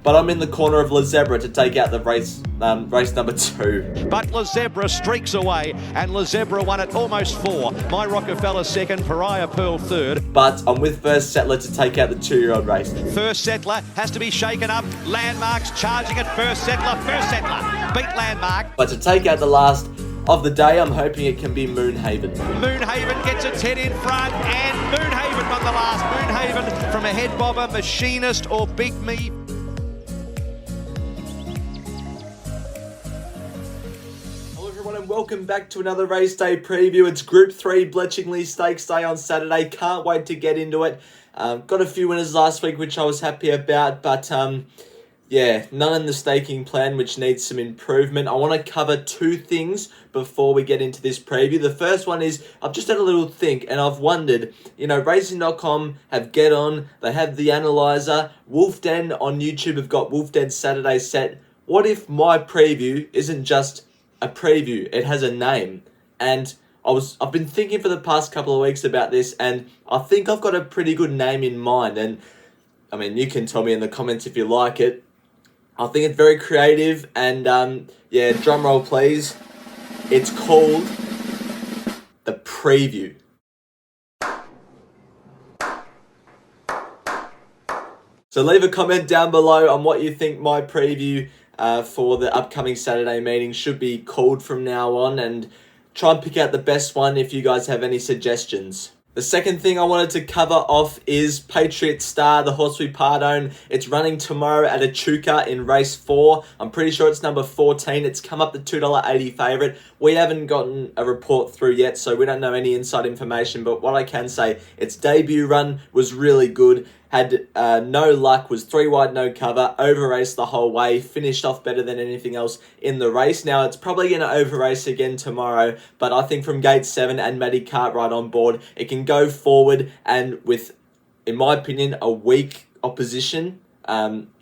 but I'm in the corner of Le Zebra to take out the race number 2. But Le Zebra streaks away, and Le Zebra won at almost 4. My Rockefeller second, Pariah Pearl third. But I'm with First Settler to take out the 2-year-old race. First Settler has to be shaken up. Landmark's charging at First Settler. First Settler beat Landmark. But to take out the last of the day, I'm hoping it can be Moonhaven. Moonhaven gets its head in front, and Moonhaven won the last. Moonhaven from a head bobber, Machinist or Big Me. And welcome back to another race day preview. It's Group 3 Bletchingly Stakes Day on Saturday. Can't wait to get into it. Got a few winners last week, which I was happy about, but yeah, none in the staking plan, which needs some improvement. I want to cover 2 things before we get into this preview. The first one is, I've just had a little think, and I've wondered, Racing.com have Get On, they have The Analyzer, Wolf Den on YouTube have got Wolf Den Saturday set. What if my preview isn't just a preview? It has a name. And I've been thinking for the past couple of weeks about this, and I think I've got a pretty good name in mind. And I mean, you can tell me in the comments if you like it. I think it's very creative, and yeah, drum roll please. It's called The Preview. So leave a comment down below on what you think my preview for the upcoming Saturday meeting should be called from now on, and try and pick out the best one if you guys have any suggestions. The second thing I wanted to cover off is Patriot Star, the horse we part own. It's running tomorrow at Echuca in race 4. I'm pretty sure it's number 14. It's come up the $2.80 favourite. We haven't gotten a report through yet, so we don't know any inside information, but what I can say, its debut run was really good. Had no luck, was 3 wide, no cover, over-raced the whole way, finished off better than anything else in the race. Now, it's probably going to over-race again tomorrow, but I think from gate 7 and Maddie Cartwright on board, it can go forward, and with, in my opinion, a weak opposition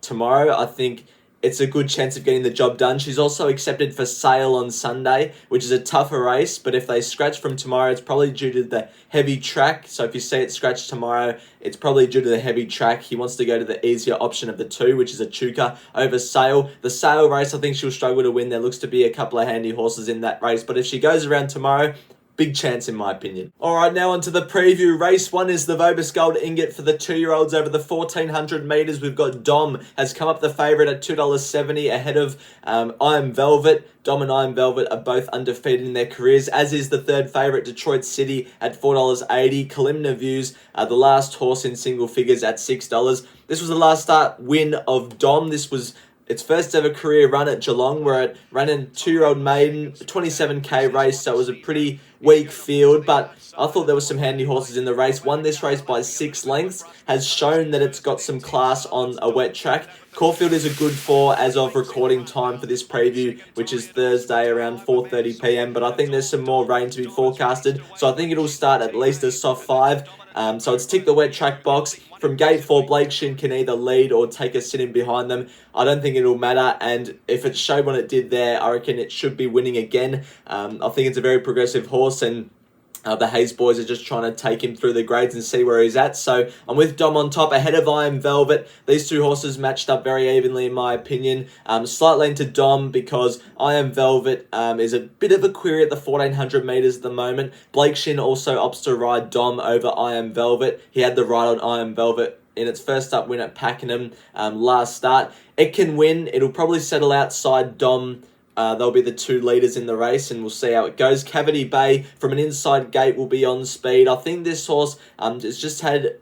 tomorrow, I think it's a good chance of getting the job done. She's also accepted for sale on Sunday, which is a tougher race, but if they scratch from tomorrow, it's probably due to the heavy track. So if you see it scratched tomorrow, it's probably due to the heavy track. He wants to go to the easier option of the 2, which is Echuca over Sale. The Sale race, I think she'll struggle to win. There looks to be a couple of handy horses in that race, but if she goes around tomorrow, big chance in my opinion. Alright, now onto the preview. Race 1 is the Vobis Gold Ingot for the 2-year-olds over the 1400 metres. We've got Dom has come up the favourite at $2.70 ahead of I Am Velvet. Dom and I Am Velvet are both undefeated in their careers, as is the third favourite, Detroit City, at $4.80. Kalimna Views, the last horse in single figures, at $6. This was the last start win of Dom. This was its first ever career run at Geelong, where it ran in 2-year-old maiden, 27k race, so it was a pretty weak field, but I thought there was some handy horses in the race. Won this race by 6 lengths, has shown that it's got some class on a wet track. Caulfield is a good 4 as of recording time for this preview, which is Thursday around 4:30 p.m, but I think there's some more rain to be forecasted, so I think it'll start at least a soft 5. So it's ticked the wet track box. From gate 4, Blake Shin can either lead or take a sit in behind them. I don't think it'll matter, and if it showed what it did there, I reckon it should be winning again. I think it's a very progressive horse, and the Hayes boys are just trying to take him through the grades and see where he's at. So I'm with Dom on top, ahead of I Am Velvet. These 2 horses matched up very evenly in my opinion. Slightly into Dom because I Am Velvet is a bit of a query at the 1400 metres at the moment. Blake Shin also opts to ride Dom over I Am Velvet. He had the ride on I Am Velvet in its first up win at Pakenham last start. It can win. It'll probably settle outside Dom. They'll be the 2 leaders in the race, and we'll see how it goes. Cavity Bay from an inside gate will be on speed. I think this horse has just had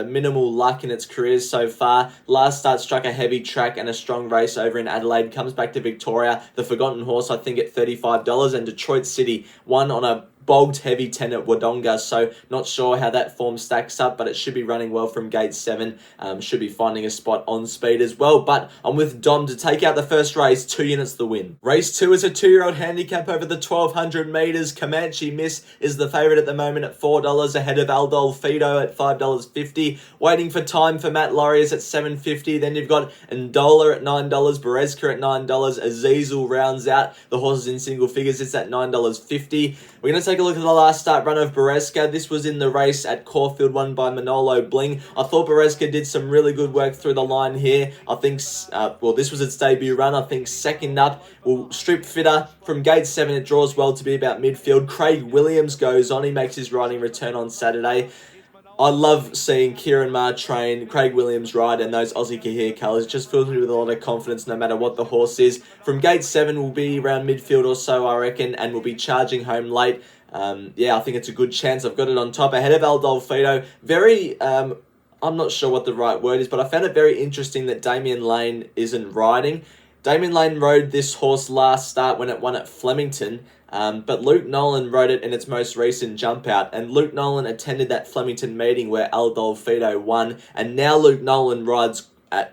minimal luck in its career so far. Last start struck a heavy track and a strong race over in Adelaide. Comes back to Victoria. The Forgotten Horse, I think, at $35. And Detroit City won on a bogged heavy 10 at Wodonga, so not sure how that form stacks up, but it should be running well from gate 7. Should be finding a spot on speed as well, but I'm with Dom to take out the first race, 2 units the win. Race 2 is a 2-year-old handicap over the 1200 metres. Comanche Miss is the favourite at the moment at $4, ahead of Aldol Fido at $5.50. Waiting for time for Matt Lauriers at $7.50. Then you've got Ndola at $9, Berezka at $9, Azizel rounds out the horses in single figures. It's at $9.50. We're going to take a look at the last start run of Bereska. This was in the race at Caulfield, won by Manolo Bling. I thought Bereska did some really good work through the line here. I think, this was its debut run. I think second up, strip fitter from gate 7. It draws well to be about midfield. Craig Williams goes on. He makes his riding return on Saturday. I love seeing Kieran Maher train, Craig Williams ride, and those Aussie Kahir colours. It just fills me with a lot of confidence no matter what the horse is. From gate 7, will be around midfield or so, I reckon, and will be charging home late. I think it's a good chance. I've got it on top ahead of El Dolfido. I'm not sure what the right word is, but I found it very interesting that Damien Lane isn't riding. Damien Lane rode this horse last start when it won at Flemington, but Luke Nolan rode it in its most recent jump out, and Luke Nolan attended that Flemington meeting where El Dolfido won, and now Luke Nolan rides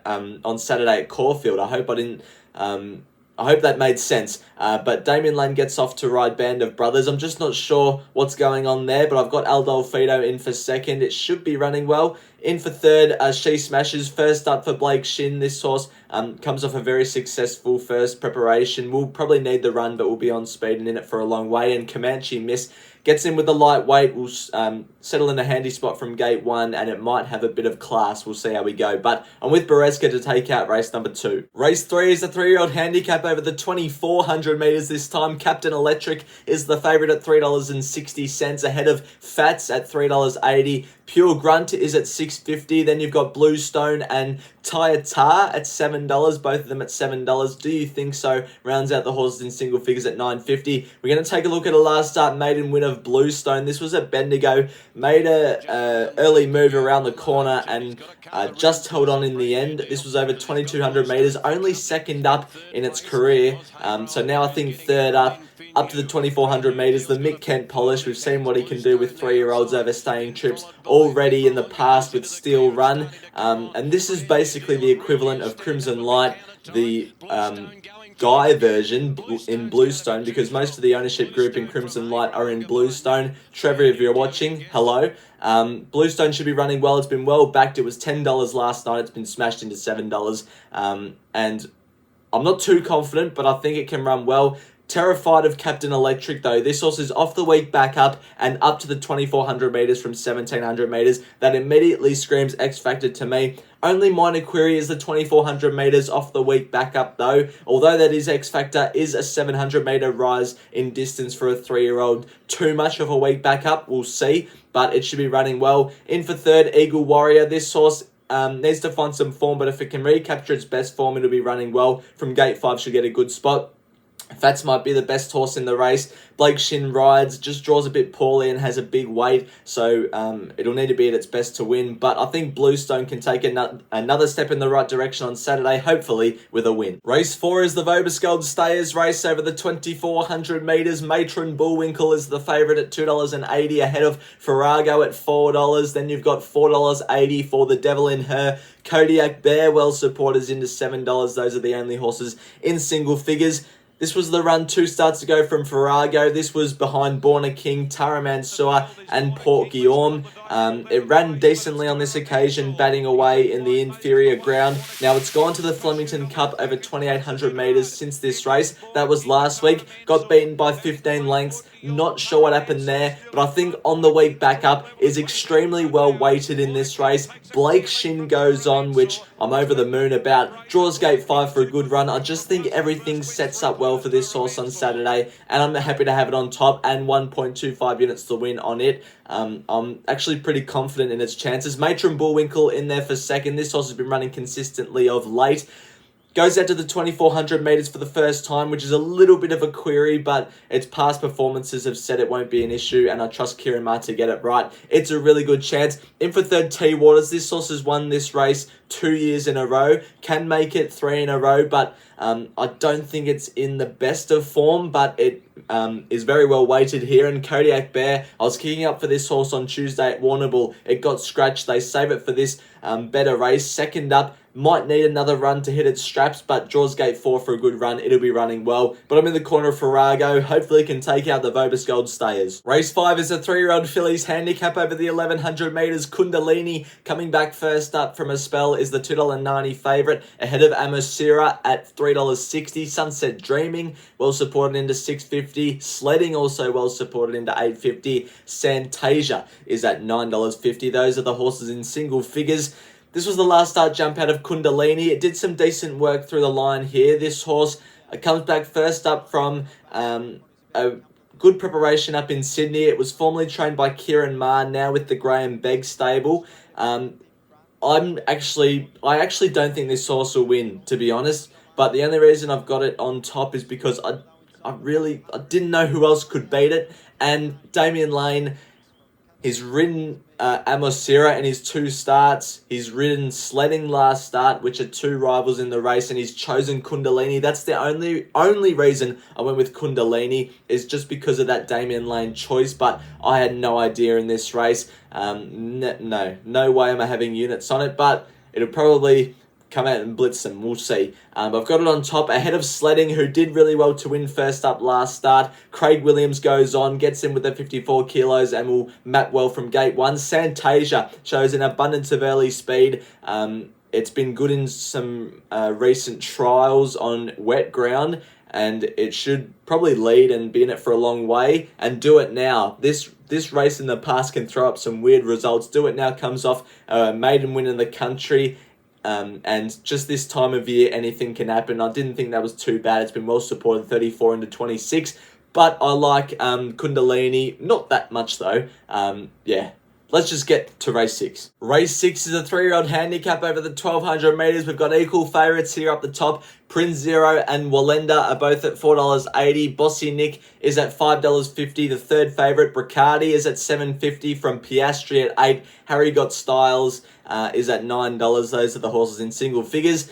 on Saturday at Caulfield. I hope that made sense. But Damien Lane gets off to ride Band of Brothers. I'm just not sure what's going on there, but I've got El Dolfido in for second. It should be running well. In for third, She Smashes. First up for Blake Shin. This horse comes off a very successful first preparation. Will probably need the run, but will be on speed and in it for a long way. And Comanche Miss gets in with the lightweight. Will settle in a handy spot from gate 1, and it might have a bit of class. We'll see how we go. But I'm with Bereska to take out race number 2. Race 3 is a 3-year-old handicap over the 2,400 metres this time. Captain Electric is the favourite at $3.60, ahead of Fats at $3.80. Pure Grunt is at $6.50. Then you've got Bluestone and Tyatar at $7, both of them at $7. Do you think so? Rounds out the horses in single figures at $9.50. We're going to take a look at a last start maiden win of Bluestone. This was at Bendigo, made a early move around the corner and just held on in the end. This was over 2,200 metres, only second up in its career. So now I think third up to the 2,400 metres. The Mick Kent polish, we've seen what he can do with 3-year-olds overstaying trips already in the past with Steel Run. And this is basically the equivalent of Crimson Light, the Guy version in Bluestone, because most of the ownership group in Crimson Light are in Bluestone. Trevor, if you're watching, hello. Bluestone should be running well. It's been well backed. It was $10 last night. It's been smashed into $7. And I'm not too confident, but I think it can run well. Terrified of Captain Electric though. This horse is off the week back up and up to the 2,400 metres from 1,700 metres. That immediately screams X Factor to me. Only minor query is the 2,400 metres off the week back up though. Although that is X Factor, is a 700 metre rise in distance for a 3-year-old too much of a week back up? We'll see, but it should be running well. In for third, Eagle Warrior. This horse needs to find some form, but if it can recapture its best form, it'll be running well. From gate 5, should get a good spot. Fats might be the best horse in the race. Blake Shin rides, just draws a bit poorly and has a big weight, so it'll need to be at its best to win. But I think Bluestone can take another step in the right direction on Saturday, hopefully with a win. Race 4 is the Vobiscold Stayers race over the 2,400 metres. Matron Bullwinkle is the favourite at $2.80, ahead of Farrago at $4. Then you've got $4.80 for the Devil in Her. Kodiak Bear, well supporters into $7. Those are the only horses in single figures. This was the run 2 starts ago from Farrago. This was behind Born King, Tara Mansour and Port Guillaume. It ran decently on this occasion, batting away in the inferior ground. Now it's gone to the Flemington Cup over 2,800 metres since this race. That was last week. Got beaten by 15 lengths. Not sure what happened there, but I think on the week back up is extremely well weighted in this race. Blake Shin goes on, which I'm over the moon about. Draws gate 5 for a good run. I just think everything sets up well for this horse on Saturday, and I'm happy to have it on top and 1.25 units to win on it. I'm actually pretty confident in its chances. Matron Bullwinkle in there for second. This horse has been running consistently of late. Goes out to the 2,400 metres for the first time, which is a little bit of a query, but its past performances have said it won't be an issue, and I trust Kieran Maher to get it right. It's a really good chance. In for third, T-Waters. This horse has won this race 2 years in a row. Can make it 3 in a row, but I don't think it's in the best of form, but it is very well weighted here. And Kodiak Bear, I was kicking up for this horse on Tuesday at Warrnambool. It got scratched. They save it for this better race. Second up, might need another run to hit its straps, but draws gate 4 for a good run. It'll be running well. But I'm in the corner of Farrago. Hopefully can take out the Vobiscold Stayers. Race 5 is a 3-year-old fillies handicap over the 1,100 metres. Kundalini coming back first up from a spell is the $2.90 favourite, ahead of Amasira at $3.60. Sunset Dreaming, well supported into $6.50. $7.50. Sledding also well supported into $8.50. Santasia is at $9.50. Those are the horses in single figures. This was the last start jump out of Kundalini. It did some decent work through the line here. This horse comes back first up from a good preparation up in Sydney. It was formerly trained by Kieran Maher, now with the Graham Begg stable. I actually don't think this horse will win, to be honest. But the only reason I've got it on top is because I didn't know who else could beat it. And Damien Lane, he's ridden Amosira in his 2 starts. He's ridden Sledding last start, which are 2 rivals in the race, and he's chosen Kundalini. That's the only reason I went with Kundalini, is just because of that Damien Lane choice. But I had no idea in this race. No way am I having units on it, but it'll probably come out and blitz them. We'll see. I've got it on top ahead of Sledding, who did really well to win first up last start. Craig Williams goes on, gets in with the 54 kilos and will map well from gate 1. Santasia shows an abundance of early speed. It's been good in some recent trials on wet ground, and it should probably lead and be in it for a long way. And Do It Now, this race in the past can throw up some weird results. Do It Now comes off a maiden win in the country. And just this time of year, anything can happen. I didn't think that was too bad. It's been well supported, 34 into 26. But I like Kundalini, not that much though. Yeah, let's just get to race 6. Race 6 is a 3-year-old handicap over the 1,200 metres. We've got equal favourites here up the top. Prince Zero and Walenda are both at $4.80. Bossy Nick is at $5.50. The third favourite, Bricardi, is at $7.50 from Piastri at $8. Harry Got Styles is at $9. Those are the horses in single figures.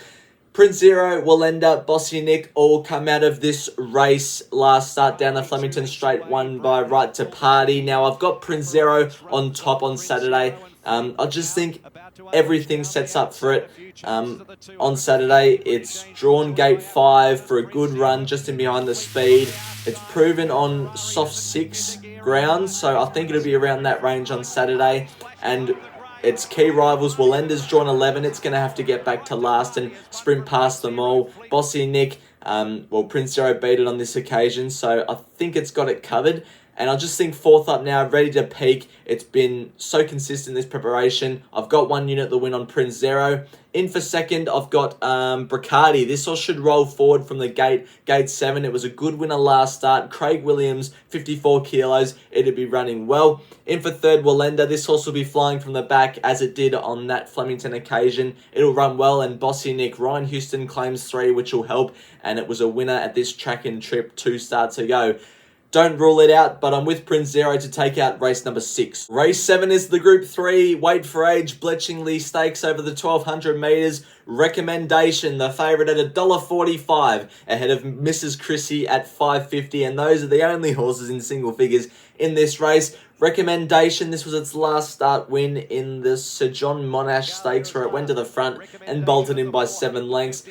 Prince Zero, Walenda, Bossy Nick all come out of this race last start down the Flemington Straight, won by Right to Party. Now, I've got Prince Zero on top on Saturday. I just think everything sets up for it. On Saturday, it's drawn gate 5 for a good run just in behind the speed. It's proven on soft 6 ground, so I think it'll be around that range on Saturday. And its key rivals, Walenda's drawn 11. It's going to have to get back to last and sprint past them all. Bossy Nick, Prince Zero beat it on this occasion, so I think it's got it covered. And I just think 4th up now, ready to peak. It's been so consistent this preparation. I've got 1 unit the win on Prince Zero. In for 2nd, I've got Bricardi. This horse should roll forward from the gate 7. It was a good winner last start. Craig Williams, 54 kilos. It'll be running well. In for 3rd, Walenda. This horse will be flying from the back as it did on that Flemington occasion. It'll run well. And Bossy Nick, Ryan Houston claims 3, which will help. And it was a winner at this track and trip 2 starts ago. Don't rule it out, but I'm with Prince Zero to take out race number 6. Race 7 is the Group 3 Weight for Age Bletchingly Stakes over the 1,200 metres. Recommendation, the favourite at $1.45, ahead of Mrs. Chrissy at $5.50, and those are the only horses in single figures in this race. Recommendation, this was its last start win in the Sir John Monash Stakes, where it went to the front and bolted in by 7 lengths.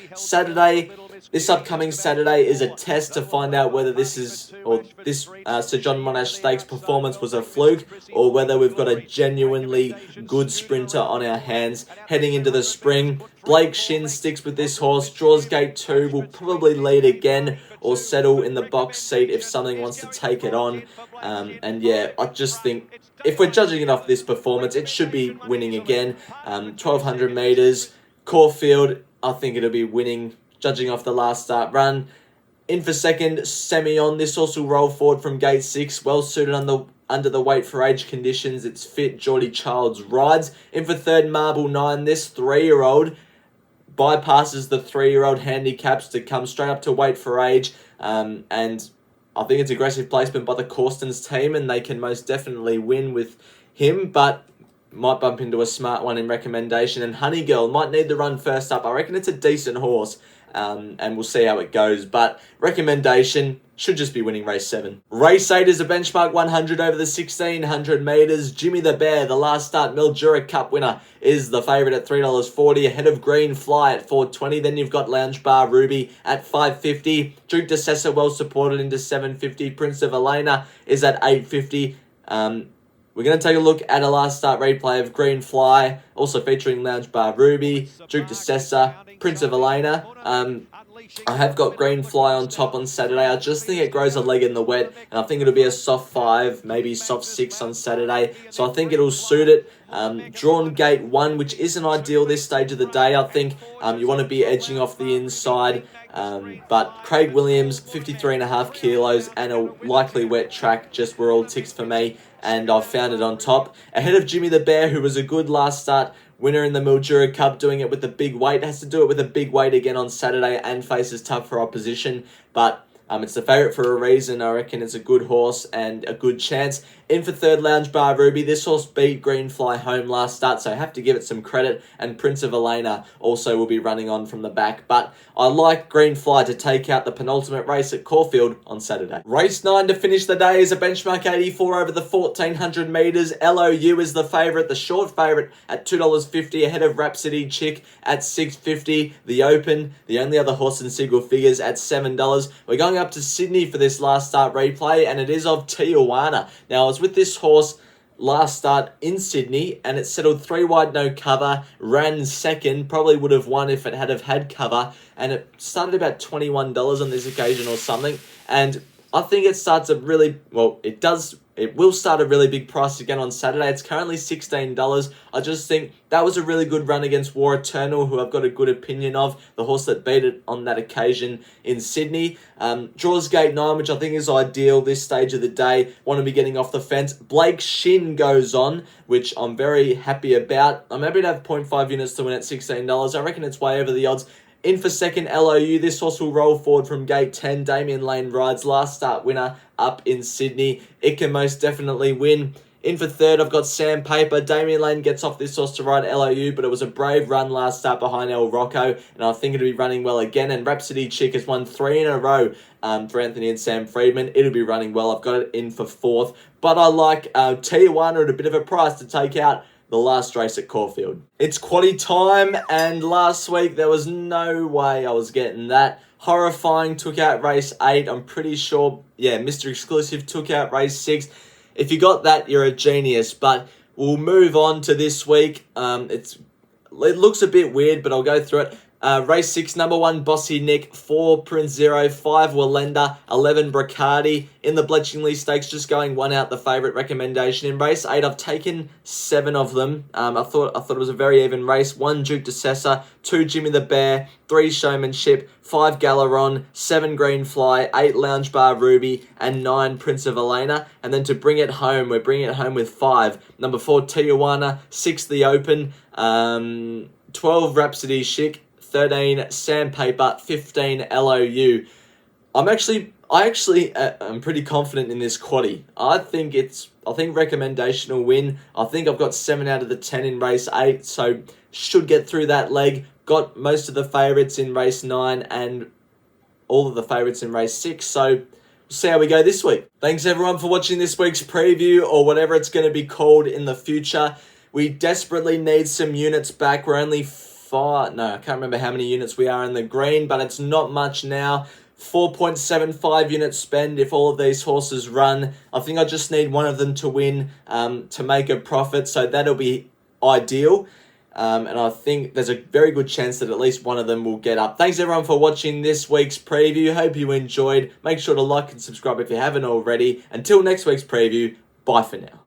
This upcoming Saturday is a test to find out whether this Sir John Monash Stakes performance was a fluke, or whether we've got a genuinely good sprinter on our hands heading into the spring. Blake Shin sticks with this horse, draws gate 2, will probably lead again or settle in the box seat if something wants to take it on. And yeah, I just think if we're judging it off this performance, it should be winning again. 1,200 metres, Caulfield, I think it'll be winning, judging off the last start run. In for 2nd, Semyon. This horse will roll forward from gate 6, well suited under the weight for age conditions. It's fit. Geordie Childs rides. In for 3rd, Marble 9. This 3-year-old bypasses the 3-year-old handicaps to come straight up to weight for age. And I think it's aggressive placement by the Corstons team, and they can most definitely win with him, but might bump into a smart one in recommendation. And Honey Girl might need the run first up. I reckon it's a decent horse, and we'll see how it goes. But recommendation, should just be winning race 7. Race 8 is a benchmark 100 over the 1,600 metres. Jimmy the Bear, the last start Mildura Cup winner, is the favourite at $3.40, ahead of Green Fly at $4.20. Then you've got Lounge Bar Ruby at $5.50. Duke de Sessa well supported into $7.50. Prince of Elena is at $8.50. We're going to take a look at a last start replay of Green Fly, also featuring Lounge Bar Ruby, Duke de Sessa, Prince of Elena. I have got Green Fly on top on Saturday. I just think it grows a leg in the wet, and I think it'll be a soft 5, maybe soft 6 on Saturday. So I think it'll suit it. Drawn gate 1, which isn't ideal this stage of the day. I think you want to be edging off the inside. But Craig Williams, 53.5 kilos, and a likely wet track just were all ticks for me, and I've found it on top. Ahead of Jimmy the Bear, who was a good last start winner in the Mildura Cup, doing it with the big weight. Has to do it with a big weight again on Saturday and faces tougher opposition. But it's the favourite for a reason. I reckon it's a good horse and a good chance. In for third, Lounge Bar Ruby. This horse beat Green Fly home last start, so I have to give it some credit. And Prince of Elena also will be running on from the back. But I like Green Fly to take out the penultimate race at Caulfield on Saturday. Race 9 to finish the day is a benchmark 84 over the 1400 metres. LOU is the favourite, the short favourite at $2.50, ahead of Rhapsody Chick at $6.50. The Open, the only other horse in single figures, at $7. We're going up to Sydney for this last start replay, and it is of Tijuana. Now, I was with this horse last start in Sydney, and it settled 3 wide, no cover, ran second, probably would have won if it had cover, and it started about $21 on this occasion or something, and I think it starts a really, well, it will start a really big price again on Saturday. It's currently $16. I just think that was a really good run against War Eternal, who I've got a good opinion of, the horse that beat it on that occasion in Sydney. Draws gate 9, which I think is ideal this stage of the day. Want to be getting off the fence. Blake Shin goes on, which I'm very happy about. I'm happy to have 0.5 units to win at $16. I reckon it's way over the odds. In for second, LOU. This horse will roll forward from gate 10. Damien Lane rides, last start winner up in Sydney. It can most definitely win. In for third, I've got Sandpaper. Damien Lane gets off this horse to ride LOU, but it was a brave run last start behind El Rocco, and I think it'll be running well again. And Rhapsody Chick has won 3 in a row for Anthony and Sam Friedman. It'll be running well. I've got it in for fourth. But I like Tijuana at a bit of a price to take out the last race at Caulfield. It's quaddie time, and last week there was no way I was getting that. Horrifying took out race 8. I'm pretty sure, Mr. Exclusive took out race 6. If you got that, you're a genius. But we'll move on to this week. It looks a bit weird, but I'll go through it. Race 6, number 1, Bossy Nick, 4, Prince Zero, 5, Walenda, 11, Bracardi. In the Bletchingly Stakes, just going 1 out, the favourite recommendation. In race 8, I've taken 7 of them. I thought it was a very even race. 1, Duke de Sessa, 2, Jimmy the Bear, 3, Showmanship, 5, Galaron, 7, Green Fly, 8, Lounge Bar Ruby, and 9, Prince of Elena. And then to bring it home, we're bringing it home with 5. Number 4, Tijuana, 6, The Open, 12, Rhapsody Chic, 13, Sandpaper, 15, LOU. I'm pretty confident in this quaddie. I think recommendation will win. I think I've got 7 out of the 10 in race 8, so should get through that leg. Got most of the favourites in race 9 and all of the favourites in race 6, so we'll see how we go this week. Thanks everyone for watching this week's preview, or whatever it's going to be called in the future. We desperately need some units back. We're only I can't remember how many units we are in the green, but it's not much now. 4.75 units spend if all of these horses run. I think I just need one of them to win to make a profit, so that'll be ideal. And I think there's a very good chance that at least one of them will get up. Thanks everyone for watching this week's preview. Hope you enjoyed. Make sure to like and subscribe if you haven't already. Until next week's preview, bye for now.